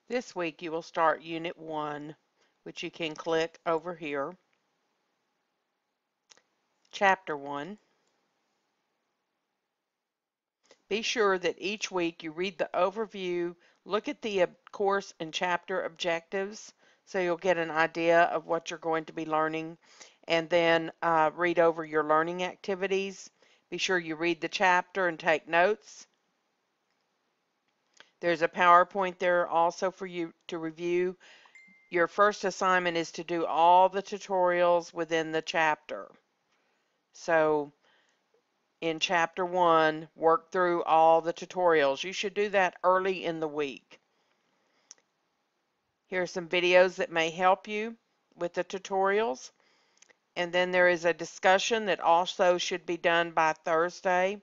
This week you will start Unit 1, which you can click over here, Chapter 1. Be sure that each week you read the overview, look at the course and chapter objectives so you'll get an idea of what you're going to be learning, and then read over your learning activities. Be sure you read the chapter and take notes. There's a PowerPoint there also for you to review. Your first assignment is to do all the tutorials within the chapter. So in Chapter 1, work through all the tutorials. You should do that early in the week. Here are some videos that may help you with the tutorials. And then there is a discussion that also should be done by Thursday.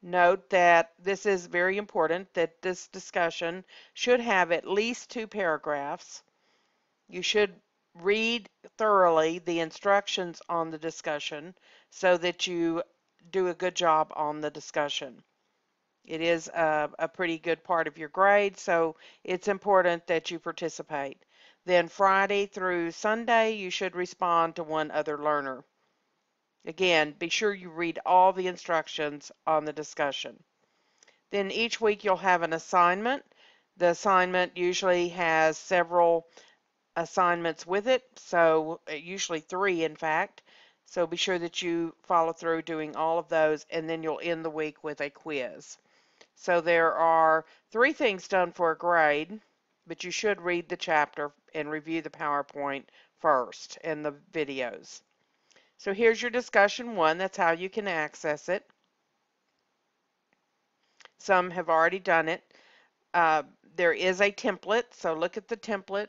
Note that this is very important, that this discussion should have at least 2 paragraphs. You should read thoroughly the instructions on the discussion so that you do a good job on the discussion. It is a pretty good part of your grade, so it's important that you participate. Then Friday through Sunday, you should respond to one other learner. Again, be sure you read all the instructions on the discussion. Then each week you'll have an assignment. The assignment usually has several assignments with it, so usually 3 in fact. So be sure that you follow through doing all of those, and then you'll end the week with a quiz. So there are 3 things done for a grade, but you should read the chapter and review the PowerPoint first and the videos. So here's your discussion 1. That's how you can access it. Some have already done it. There is a template, so look at the template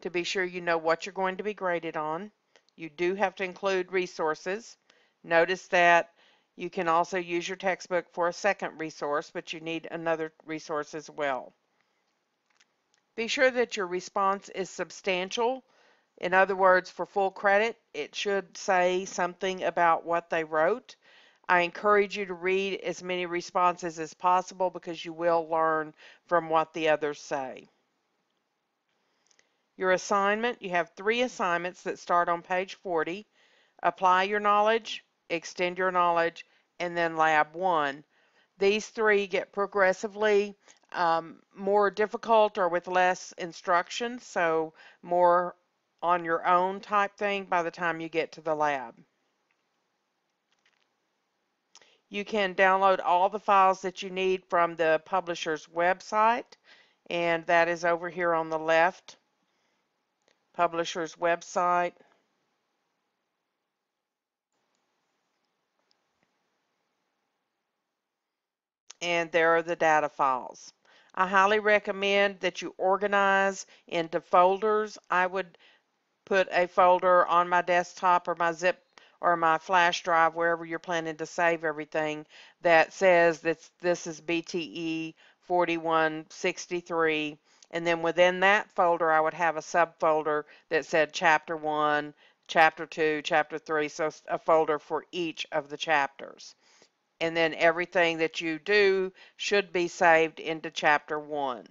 to be sure you know what you're going to be graded on. You do have to include resources. Notice that you can also use your textbook for a second resource, but you need another resource as well. Be sure that your response is substantial. In other words, for full credit, it should say something about what they wrote. I encourage you to read as many responses as possible because you will learn from what the others say. Your assignment, you have 3 assignments that start on page 40. Apply your knowledge, extend your knowledge, and then lab 1. These 3 get progressively more difficult or with less instruction, so more on your own type thing by the time you get to the lab. You can download all the files that you need from the publisher's website, and that is over here on the left, publisher's website. And there are the data files. I highly recommend that you organize into folders. I would put a folder on my desktop or my zip or my flash drive, wherever you're planning to save everything, that says that this is BTE 4163, and then within that folder I would have a subfolder that said Chapter 1, Chapter 2, Chapter 3, so a folder for each of the chapters. And then everything that you do should be saved into Chapter 1.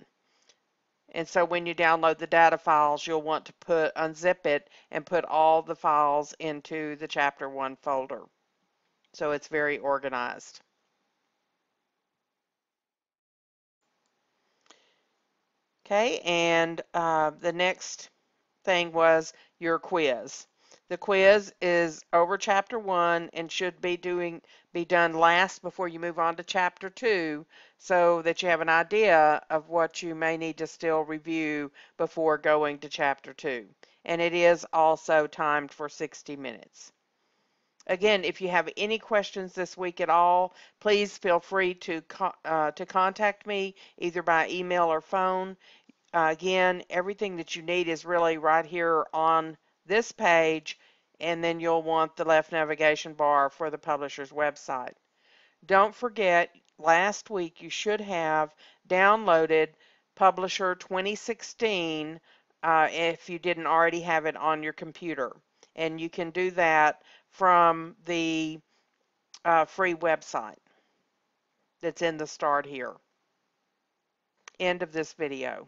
And so when you download the data files, you'll want to unzip it and put all the files into the Chapter 1 folder. So it's very organized. Okay, and the next thing was your quiz. The quiz is over Chapter 1 and should be done last before you move on to Chapter 2, so that you have an idea of what you may need to still review before going to Chapter 2. And it is also timed for 60 minutes. Again, if you have any questions this week at all, please feel free to contact me either by email or phone. Again, everything that you need is really right here on this page, and then you'll want the left navigation bar for the publisher's website. Don't forget, last week you should have downloaded Publisher 2016 if you didn't already have it on your computer. And you can do that from the free website that's in the Start Here. end of this video.